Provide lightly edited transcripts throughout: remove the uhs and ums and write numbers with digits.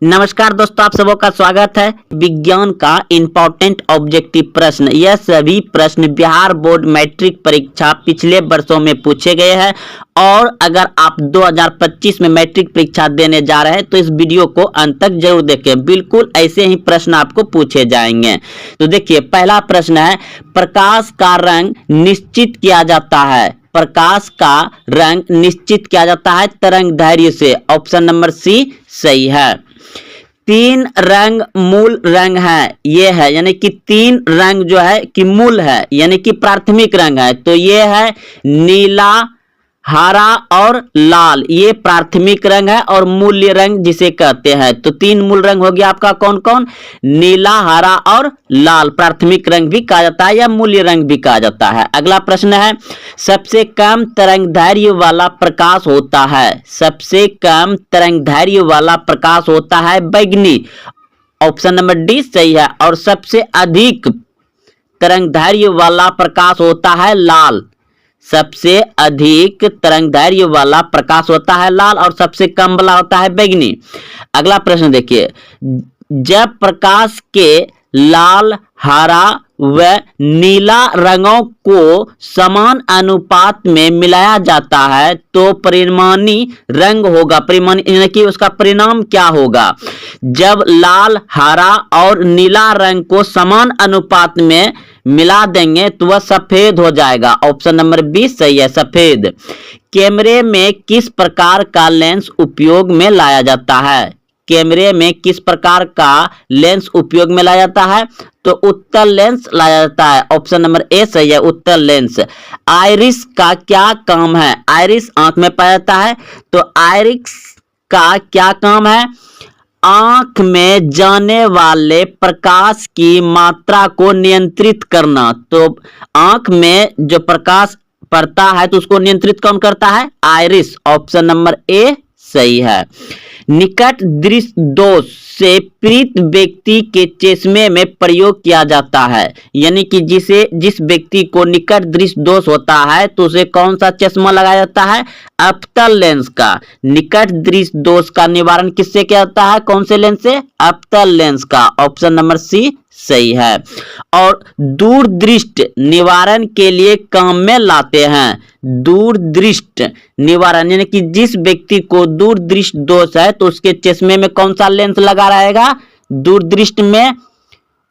नमस्कार दोस्तों, आप सबों का स्वागत है। विज्ञान का इम्पोर्टेंट ऑब्जेक्टिव प्रश्न, यह सभी प्रश्न बिहार बोर्ड मैट्रिक परीक्षा पिछले वर्षों में पूछे गए हैं और अगर आप 2025 में मैट्रिक परीक्षा देने जा रहे हैं तो इस वीडियो को अंत तक जरूर देखें। बिल्कुल ऐसे ही प्रश्न आपको पूछे जाएंगे। तो देखिए, पहला प्रश्न है, प्रकाश का रंग निश्चित किया जाता है। प्रकाश का रंग निश्चित किया जाता है तरंग दैर्घ्य से। ऑप्शन नंबर सी सही है। तीन रंग मूल रंग है, ये है यानी कि तीन रंग जो है कि मूल है यानी कि प्राथमिक रंग है। तो ये है नीला, हरा और लाल, ये प्राथमिक रंग है और मूल्य रंग जिसे कहते हैं। तो तीन मूल रंग हो गया आपका कौन कौन? नीला, हरा और लाल। प्राथमिक रंग भी कहा जाता है या मूल्य रंग भी कहा जाता है। अगला प्रश्न है, सबसे कम तरंगदैर्घ्य वाला प्रकाश होता है। सबसे कम तरंगदैर्घ्य वाला प्रकाश होता है बैंगनी। ऑप्शन नंबर डी सही है। और सबसे अधिक तरंगदैर्घ्य वाला प्रकाश होता है लाल। सबसे अधिक तरंगदैर्घ्य वाला प्रकाश होता है लाल और सबसे कम वाला होता है बैंगनी। अगला प्रश्न देखिए, जब प्रकाश के लाल, हरा व नीला रंगों को समान अनुपात में मिलाया जाता है तो परिणामी रंग होगा। परिणामी यानी कि उसका परिणाम क्या होगा? जब लाल, हरा और नीला रंग को समान अनुपात में मिला देंगे तो वह सफेद हो जाएगा। ऑप्शन नंबर बी सही है, सफेद। कैमरे में किस प्रकार का लेंस उपयोग में लाया जाता है? कैमरे में किस प्रकार का लेंस उपयोग में लाया जाता है? तो उत्तल लेंस लाया जाता है। ऑप्शन नंबर ए सही है, उत्तल लेंस। आइरिस का क्या काम है? आइरिस आंख में पाया जाता है। तो आइरिस का क्या काम है? आंख में जाने वाले प्रकाश की मात्रा को नियंत्रित करना। तो आंख में जो प्रकाश पड़ता है तो उसको नियंत्रित कौन करता है? आइरिस। ऑप्शन नंबर ए सही है। निकट दृष्टि दोष से पीड़ित व्यक्ति के चश्मे में प्रयोग किया जाता है। यानी कि जिस व्यक्ति को निकट दृष्टि दोष होता है तो उसे कौन सा चश्मा लगाया जाता है? अवतल लेंस का। निकट दृष्टि दोष का निवारण किससे किया जाता है? कौन से लेंस से? अवतल लेंस का। ऑप्शन नंबर सी सही है। और दूरदृष्टि निवारण के लिए काम में लाते हैं। दूरदृष्टि निवारण यानी कि जिस व्यक्ति को दूरदृष्टि दोष है तो उसके चश्मे में कौन सा लेंस लगा रहेगा? दूरदृष्टि में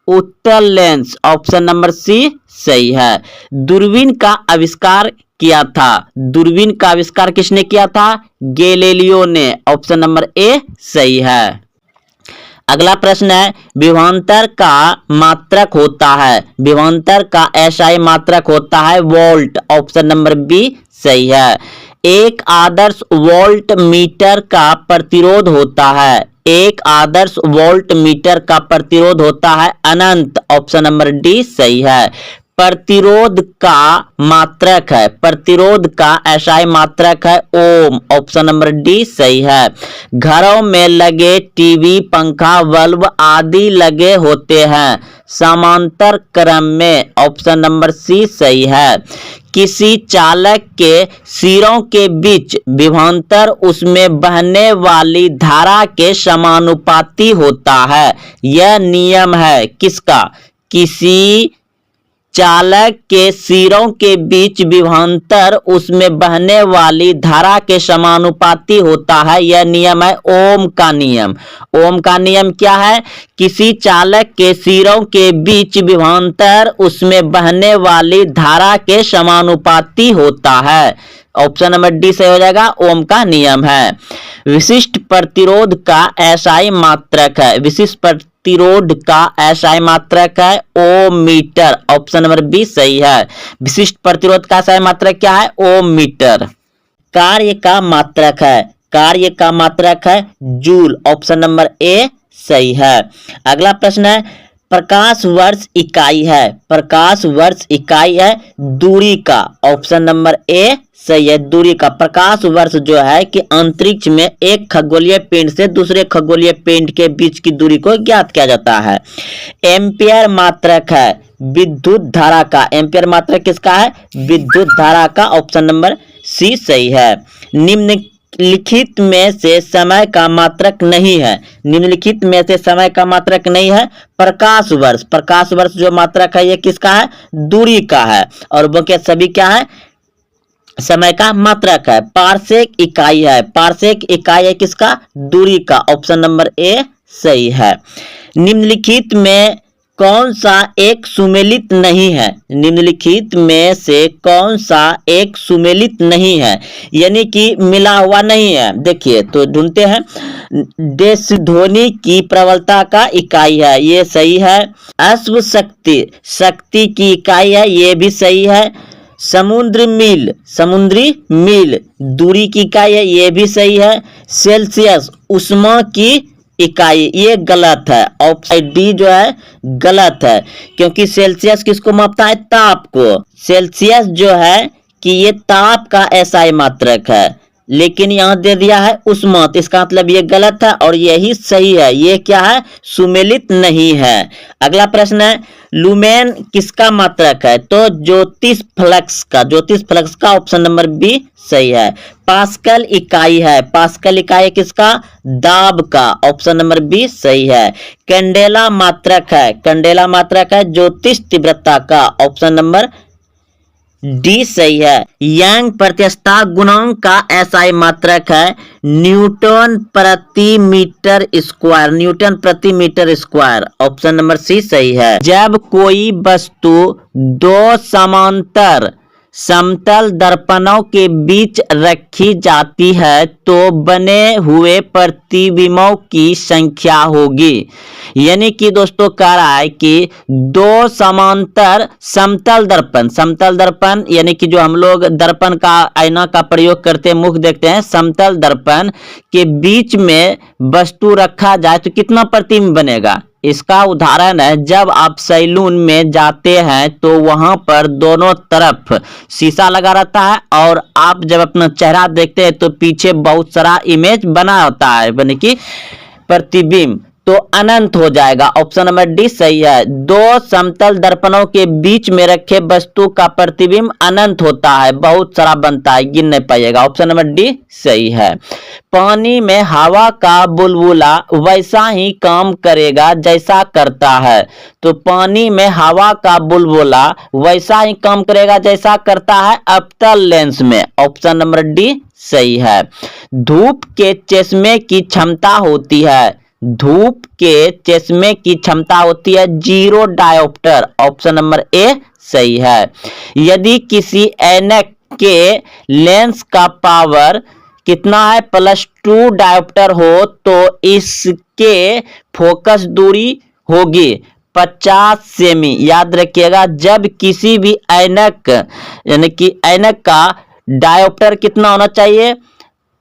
उत्तल लेंस। ऑप्शन नंबर सी सही है। दूरबीन का आविष्कार किया था। दूरबीन का आविष्कार किसने किया था? गैलीलियो ने। ऑप्शन नंबर ए सही है। अगला प्रश्न है, विभवांतर का मात्रक होता है। विभवांतर का एसआई मात्रक होता है वोल्ट। ऑप्शन नंबर बी सही है। एक आदर्श वोल्ट मीटर का प्रतिरोध होता है। एक आदर्श वोल्ट मीटर का प्रतिरोध होता है अनंत। ऑप्शन नंबर डी सही है। प्रतिरोध का मात्रक है, प्रतिरोध का एसआई मात्रक है ओम। ऑप्शन नंबर डी सही है। घरों में लगे टीवी, पंखा, बल्ब आदि लगे होते हैं समांतर क्रम में। ऑप्शन नंबर सी सही है। किसी चालक के सिरों के बीच विभवांतर उसमें बहने वाली धारा के समानुपाती होता है। यह नियम है किसका? किसी चालक के सिरों के बीच विभवांतर उसमें बहने वाली धारा के समानुपाती होता है। यह नियम है ओम का नियम। ओम का नियम क्या है? किसी चालक के सिरों के बीच विभवांतर उसमें बहने वाली धारा के समानुपाती होता है। ऑप्शन नंबर डी से हो जाएगा, ओम का नियम है। विशिष्ट प्रतिरोध का एसआई मात्रक है। विशिष्ट प्रतिरोध का एसआई मात्रक है ओम मीटर। ऑप्शन नंबर बी सही है। विशिष्ट प्रतिरोध का एसआई मात्रक क्या है? ओम मीटर। कार्य का मात्रक है। कार्य का मात्रक है जूल। ऑप्शन नंबर ए सही है। अगला प्रश्न है, प्रकाश वर्ष इकाई है। प्रकाश वर्ष इकाई है दूरी का। ऑप्शन नंबर ए सही है, दूरी का। प्रकाश वर्ष जो है कि अंतरिक्ष में एक खगोलीय पिंड से दूसरे खगोलीय पिंड के बीच की दूरी को ज्ञात किया जाता है। एम्पियर मात्रक है विद्युत धारा का। एम्पियर मात्रक किसका है? विद्युत धारा का। ऑप्शन नंबर सी सही है। निम्न निम्नलिखित में से समय का मात्रक नहीं है। निम्नलिखित में से समय का मात्रक नहीं है। प्रकाश वर्ष, प्रकाश वर्ष जो मात्रक है ये किसका है? दूरी का है। और बाकी सभी क्या है? समय का मात्रक है। पारसेक इकाई है, पारसेक इकाई है किसका? दूरी का। ऑप्शन नंबर ए सही है। निम्नलिखित में कौन सा एक सुमेलित नहीं है? निम्नलिखित में से कौन सा एक सुमेलित नहीं है, यानी कि मिला हुआ नहीं है? देखिए तो ढूंढते हैं। देश ध्वनि की प्रबलता का इकाई है, ये सही है। अश्व शक्ति, शक्ति की इकाई है, ये भी सही है। समुद्र मील, समुद्री मील दूरी की इकाई है, ये भी सही है। सेल्सियस ऊष्मा की इकाई, ये गलत है। ऑप्शन डी जो है गलत है, क्योंकि सेल्सियस किसको मापता है? ताप को। सेल्सियस जो है कि ये ताप का एसआई मात्रक है, लेकिन यहाँ दे दिया है ऊष्मा, तो इसका मतलब ये गलत है और यही सही है। ये क्या है? सुमेलित नहीं है। अगला प्रश्न है, लुमेन किसका मात्रक है? तो ज्योतिष फ्लक्स का, ज्योतिष फ्लक्स का। ऑप्शन नंबर बी सही है। पास्कल इकाई है, पास्कल इकाई किसका? दाब का। ऑप्शन नंबर बी सही है। कैंडेला मात्रक है, कैंडेला मात्रक है ज्योतिष तीव्रता का। ऑप्शन नंबर डी सही है। यंग प्रत्यक्षता गुणांक का एसआई मात्रक है न्यूटन प्रति मीटर स्क्वायर, न्यूटन प्रति metre square. Option number C सही है। जब कोई वस्तु दो समांतर समतल दर्पणों के बीच रखी जाती है तो बने हुए प्रतिबिंबों की संख्या होगी। यानी कि दोस्तों कह रहा है कि दो समांतर समतल दर्पण, समतल दर्पण यानी कि जो हम लोग दर्पण का आईना का प्रयोग करते हैं, मुख देखते हैं, समतल दर्पण के बीच में वस्तु रखा जाए तो कितना प्रतिबिंब बनेगा? इसका उदाहरण है, जब आप सैलून में जाते हैं तो वहां पर दोनों तरफ शीशा लगा रहता है और आप जब अपना चेहरा देखते हैं तो पीछे बहुत सारा इमेज बना होता है, यानी कि प्रतिबिंब, तो अनंत हो जाएगा। ऑप्शन नंबर डी सही है। दो समतल दर्पणों के बीच में रखे वस्तु का प्रतिबिंब अनंत होता है, बहुत सारा बनता है, गिन नहीं पाइएगा। ऑप्शन नंबर डी सही है। पानी में हवा का बुलबुला वैसा ही काम करेगा जैसा करता है, तो पानी में हवा का बुलबुला वैसा ही काम करेगा जैसा करता है अवतल लेंस में। ऑप्शन नंबर डी सही है। धूप के चश्मे की क्षमता होती है, धूप के चश्मे की क्षमता होती है 0 डायोप्टर। ऑप्शन नंबर ए सही है। यदि किसी ऐनक के लेंस का पावर कितना है? +2 डायोप्टर हो तो इसके फोकस दूरी होगी 50 सेमी। याद रखिएगा, जब किसी भी ऐनक यानी कि ऐनक का डायोप्टर कितना होना चाहिए?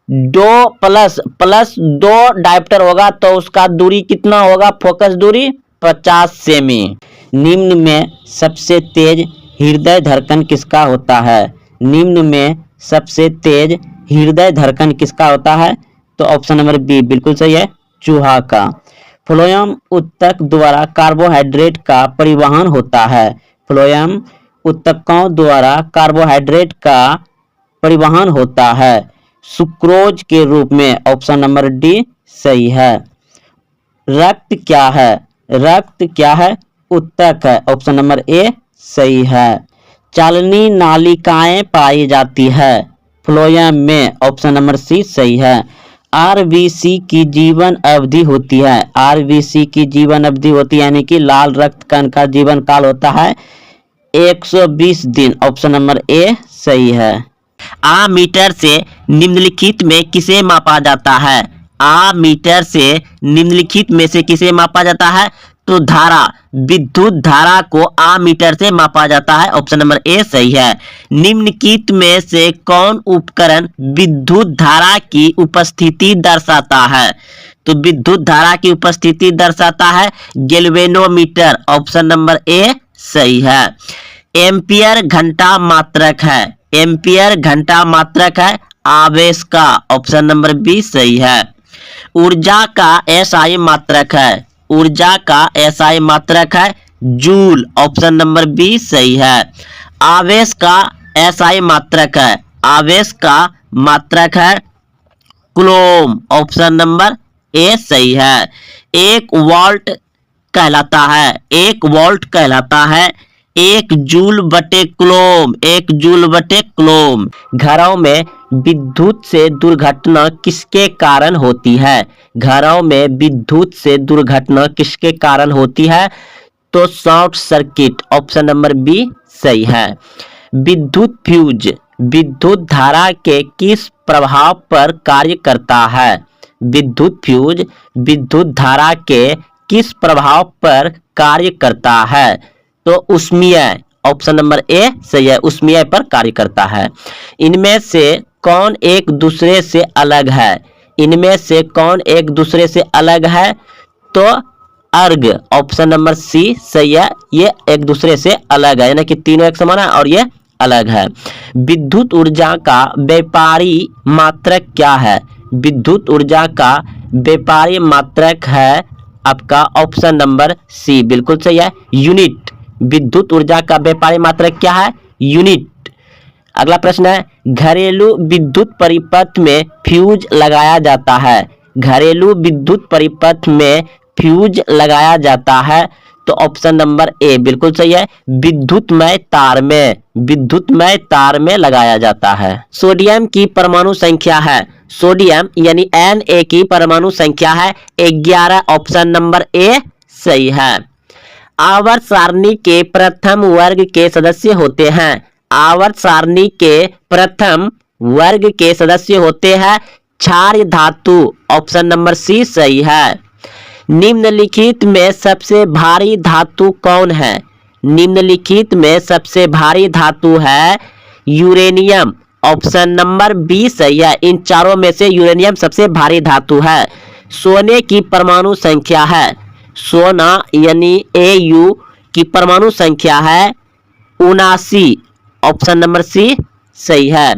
2 प्लस 2 डायोप्टर होगा तो उसका दूरी कितना होगा? फोकस दूरी 50 सेमी। निम्न में सबसे तेज हृदय धड़कन किसका होता है? निम्न में सबसे तेज हृदय धड़कन किसका होता है? तो ऑप्शन नंबर बी बिल्कुल सही है, चूहा का। फ्लोएम ऊतक द्वारा कार्बोहाइड्रेट का परिवहन होता है, फ्लोएम ऊतकों द्वारा कार्बोहाइड्रेट का परिवहन होता है सुक्रोज के रूप में। ऑप्शन नंबर डी सही है। रक्त क्या है? रक्त क्या है? ऊतक है। ऑप्शन नंबर ए सही है। चालनी नालिकाएं पाई जाती है फ्लोएम में। ऑप्शन नंबर सी सही है। आरबीसी की जीवन अवधि होती है, आरबीसी की जीवन अवधि होती है यानी कि लाल रक्त कण का जीवन काल होता है 120 दिन। ऑप्शन नंबर ए सही है। मीटर से निम्नलिखित में किसे मापा जाता है? मीटर से निम्नलिखित में से किसे मापा जाता है? तो धारा, विद्युत धारा को मीटर से मापा जाता है। ऑप्शन नंबर ए सही है। निम्नलिखित में से कौन उपकरण विद्युत धारा की उपस्थिति दर्शाता है? तो विद्युत धारा की उपस्थिति दर्शाता है गैल्वेनोमीटर। ऑप्शन नंबर ए सही है। एम्पियर घंटा मात्रक है, एम्पियर घंटा मात्रक है आवेश का। ऑप्शन नंबर बी सही है। ऊर्जा का एसआई मात्रक है, ऊर्जा का एसआई मात्रक है जूल। ऑप्शन नंबर बी सही है। आवेश का एसआई मात्रक है, आवेश का मात्रक है कूलम। ऑप्शन नंबर ए सही है। 1 वोल्ट कहलाता है, 1 वोल्ट कहलाता है 1 जूल बटे कूलम, 1 जूल बटे कूलम। घरों में विद्युत से दुर्घटना किसके कारण होती है? घरों में विद्युत से दुर्घटना किसके कारण होती है? तो short circuit. Option number B सही है। विद्युत फ्यूज विद्युत धारा के किस प्रभाव पर कार्य करता है? विद्युत फ्यूज विद्युत धारा के किस प्रभाव पर कार्य करता है? तो उष्मीय। ऑप्शन नंबर ए सही है, उष्मीय पर कार्य करता है। इनमें से कौन एक दूसरे से अलग है? इनमें से कौन एक दूसरे से अलग है? तो अर्ग। ऑप्शन नंबर सी सही है, ये एक दूसरे से अलग है, यानी कि तीनों एक समान है और ये अलग है। विद्युत ऊर्जा का व्यापारी मात्रक क्या है? विद्युत ऊर्जा का व्यापारी मात्रक है आपका ऑप्शन नंबर सी, बिल्कुल सही है, यूनिट। विद्युत ऊर्जा का व्यापारी मात्रक क्या है? यूनिट। अगला प्रश्न है, घरेलू विद्युत परिपथ में फ्यूज लगाया जाता है। घरेलू विद्युत परिपथ में फ्यूज लगाया जाता है, तो ऑप्शन नंबर ए बिल्कुल सही है, विद्युतमय तार में, विद्युतमय तार में लगाया जाता है। सोडियम की परमाणु संख्या है, सोडियम यानी Na की परमाणु संख्या है 11। ऑप्शन नंबर ए सही है। आवर्त सारणी के प्रथम वर्ग के सदस्य होते हैं। आवर्त सारणी के प्रथम वर्ग के सदस्य होते हैं क्षारीय धातु। ऑप्शन नंबर सी सही है। निम्नलिखित में सबसे भारी धातु कौन है? निम्नलिखित में सबसे भारी धातु है यूरेनियम। ऑप्शन नंबर बी सही है, इन चारों में से यूरेनियम सबसे भारी धातु है। सोने की परमाणु संख्या है, सोना यानी Au की परमाणु संख्या है 79। ऑप्शन नंबर सी सही है।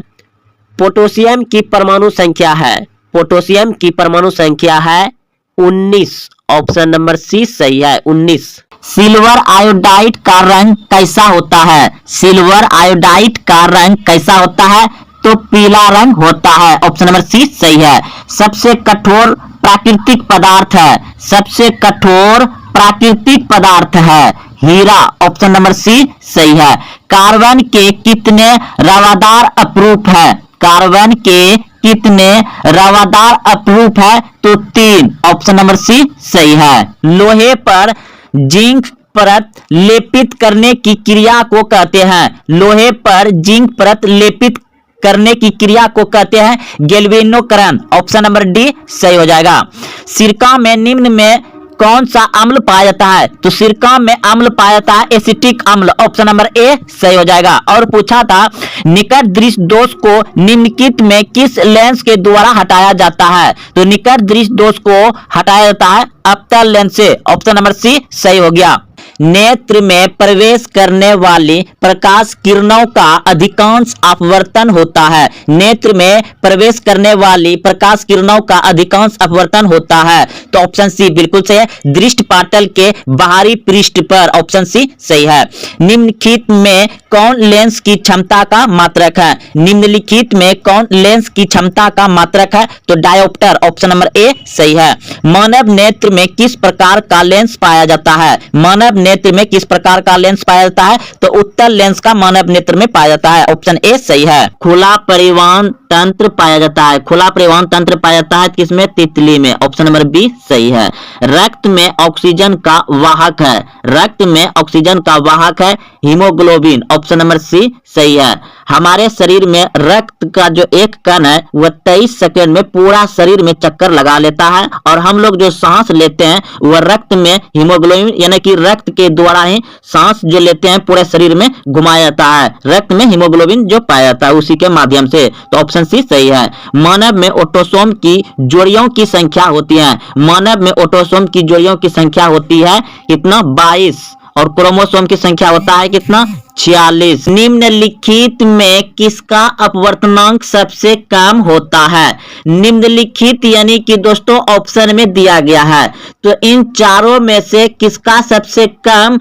पोटेशियम की परमाणु संख्या है, पोटेशियम की परमाणु संख्या है 19। ऑप्शन नंबर सी सही है, 19। सिल्वर आयोडाइड का रंग कैसा होता है? सिल्वर आयोडाइड का रंग कैसा होता है? तो पीला रंग होता है। ऑप्शन नंबर सी सही है। सबसे कठोर प्राकृतिक पदार्थ है, सबसे कठोर प्राकृतिक पदार्थ है हीरा। ऑप्शन नंबर सी सही है। कार्बन के कितने रवादार अपरूप है? कार्बन के कितने रवादार अपरूप है? तो 3। ऑप्शन नंबर सी सही है। लोहे पर जिंक परत लेपित करने की क्रिया को कहते हैं, लोहे पर जिंक परत लेपित करने की क्रिया को कहते हैं गैल्वेनोकरण। ऑप्शन नंबर डी सही हो जाएगा। सिरका में निम्न में कौन सा अम्ल पाया जाता है? तो सिरका में अम्ल पाया जाता है एसिटिक अम्ल। ऑप्शन नंबर ए सही हो जाएगा। और पूछा था निकट दृष्टि दोष को निम्नलिखित में किस लेंस के द्वारा हटाया जाता है? तो निकट दृष्टि दोष को हटाया जाता है अवतल लेंस से। ऑप्शन नंबर सी सही हो गया। नेत्र में प्रवेश करने वाली प्रकाश किरणों का अधिकांश अपवर्तन होता है। नेत्र में प्रवेश करने वाली प्रकाश किरणों का अधिकांश अपवर्तन होता है, तो ऑप्शन सी बिल्कुल सही है, दृष्टिपटल के बाहरी पृष्ठ पर। ऑप्शन सी सही है। निम्नलिखित में कौन लेंस की क्षमता का मात्रक है? निम्नलिखित में कौन लेंस की क्षमता का मात्रक है? तो डायोप्टर। ऑप्शन नंबर ए सही है। मानव नेत्र में किस प्रकार का लेंस पाया जाता है? मानव नेत्र में किस प्रकार का लेंस पाया जाता है? तो उत्तल लेंस का मानव नेत्र में पाया जाता है। ऑप्शन ए सही है। खुला परिवहन तंत्र पाया जाता है, खुला परिवहन तंत्र पाया जाता है किसमें? तितली में। ऑप्शन नंबर बी सही है। रक्त में ऑक्सीजन का वाहक है, रक्त में ऑक्सीजन का वाहक है हीमोग्लोबिन। ऑप्शन नंबर सी सही है। हमारे शरीर में रक्त का जो एक कण है वह 23 सेकंड में पूरा शरीर में चक्कर लगा लेता है, और हम लोग जो सांस लेते हैं वह रक्त में हीमोग्लोबिन यानी कि रक्त के द्वारा ही सांस जो लेते हैं पूरे शरीर में घुमाया जाता है, रक्त में हीमोग्लोबिन जो पाया जाता है उसी के माध्यम से। तो ऑप्शन सी सही है। मानव में ऑटोसोम की जोड़ियों की संख्या होती है, मानव में ऑटोसोम की जोड़ियों की संख्या होती है कितना? 22, और क्रोमोसोम की संख्या होता है कितना? 46। निम्नलिखित में किसका अपवर्तनांक सबसे कम होता है? निम्नलिखित यानी कि दोस्तों ऑप्शन में दिया गया है, तो इन चारों में से किसका सबसे कम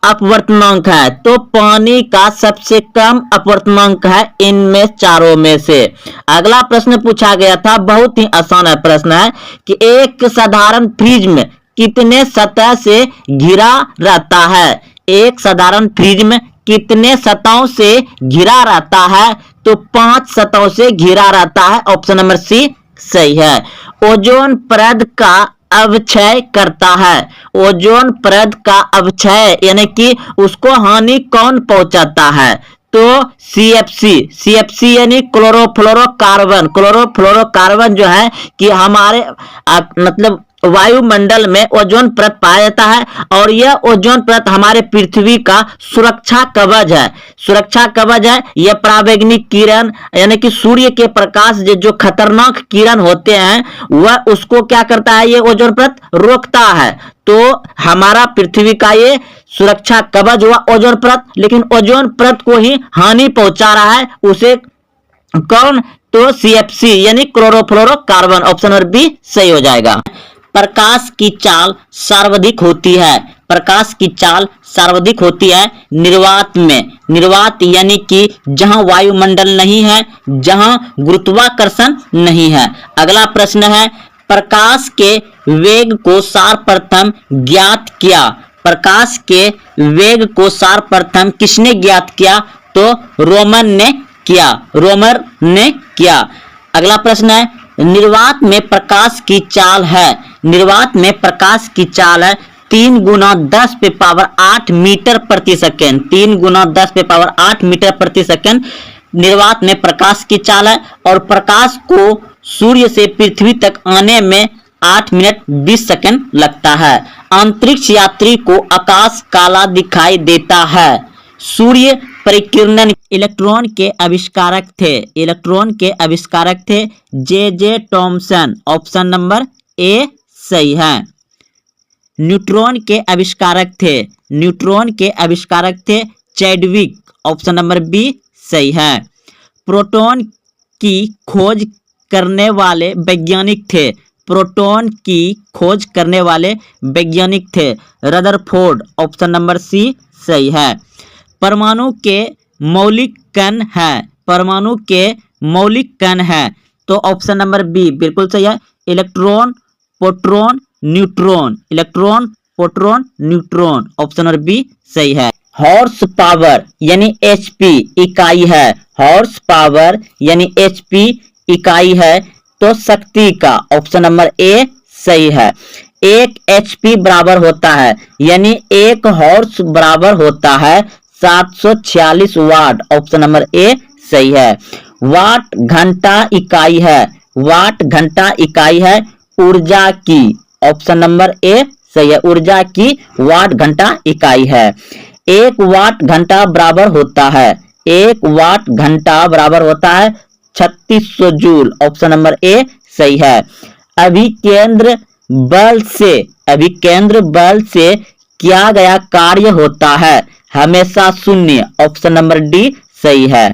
अपवर्तनांक है? तो पानी का सबसे कम अपवर्तनांक है इनमें चारों में से। अगला प्रश्न पूछा गया था, बहुत ही आसान है प्रश्न है कि एक साधारण फ्रिज में कितने सतह से घिरा रहता है? एक साधारण फ्रिज में कितने सतहों से घिरा रहता है? तो 5 सतहों से घिरा रहता है। ऑप्शन नंबर सी सही है। ओजोन परत का अवक्षय करता है। ओजोन परत का अवक्षय यानी कि उसको हानि कौन पहुंचाता है? तो CFC यानी क्लोरोफ्लोरोकार्बन। क्लोरोफ्लोरोकार्बन जो है कि हमारे मतलब वायुमंडल में ओजोन परत पाया जाता है और यह ओजोन परत हमारे पृथ्वी का सुरक्षा कवच है। सुरक्षा कवच है। यह पराबैंगनी किरण यानी कि सूर्य के प्रकाश जो खतरनाक किरण होते हैं वह उसको क्या करता है? ये ओजोन परत रोकता है। तो हमारा पृथ्वी का ये सुरक्षा कवच हुआ ओजोन परत, लेकिन ओजोन परत को ही हानि पहुंचा रहा है। उसे कौन? तो CFC यानी क्लोरोफ्लोरोकार्बन। ऑप्शन नंबर बी सही हो जाएगा। प्रकाश की चाल सर्वाधिक होती है। प्रकाश की चाल सर्वाधिक होती है निर्वात में। निर्वात यानी कि जहां वायुमंडल नहीं है, जहां गुरुत्वाकर्षण नहीं है। अगला प्रश्न है, प्रकाश के वेग को सर्वप्रथम ज्ञात किया? प्रकाश के वेग को सर्वप्रथम किसने ज्ञात किया? तो रोमन ने किया। रोमर ने किया। अगला प्रश्न है, निर्वात में प्रकाश की चाल है। निर्वात में प्रकाश की चाल है 3 गुना 10 पे पावर 8 मीटर प्रति सेकेंड। 3 गुना 10 पे पावर 8 मीटर प्रति सेकेंड निर्वात में प्रकाश की चाल है। और प्रकाश को सूर्य से पृथ्वी तक आने में 8 मिनट 20 सेकेंड लगता है। अंतरिक्ष यात्री को आकाश काला दिखाई देता है। सूर्य परिकिरण इलेक्ट्रॉन के आविष्कारक थे। इलेक्ट्रॉन के आविष्कारक थे जे टॉमसन। ऑप्शन नंबर ए सही है। न्यूट्रॉन के आविष्कारक थे। न्यूट्रॉन के आविष्कारक थे चैडविक। ऑप्शन नंबर बी सही है। प्रोटॉन की खोज करने वाले वैज्ञानिक थे। प्रोटॉन की खोज करने वाले वैज्ञानिक थे रदरफोर्ड। ऑप्शन नंबर सी सही है। परमाणु के मौलिक कण है। परमाणु के मौलिक कण है। तो ऑप्शन नंबर बी बिल्कुल सही है। Electron, proton, neutron. Electron, proton, neutron. Option number B सही है। हॉर्स पावर यानी HP इकाई है। हॉर्स पावर यानी HP इकाई है तो शक्ति का। ऑप्शन नंबर ए सही है। 1 HP बराबर होता है यानी 1 हॉर्स बराबर होता है 746 वाट। ऑप्शन नंबर ए सही है। वाट घंटा इकाई है। वाट घंटा इकाई है ऊर्जा की। ऑप्शन नंबर ए सही है। ऊर्जा की वाट घंटा इकाई है। 1 वाट घंटा बराबर होता है 1 वाट घंटा बराबर होता है 3600 जूल। ऑप्शन नंबर ए सही है। अभिकेंद्र बल से किया गया कार्य होता है हमेशा शून्य। ऑप्शन नंबर डी सही है।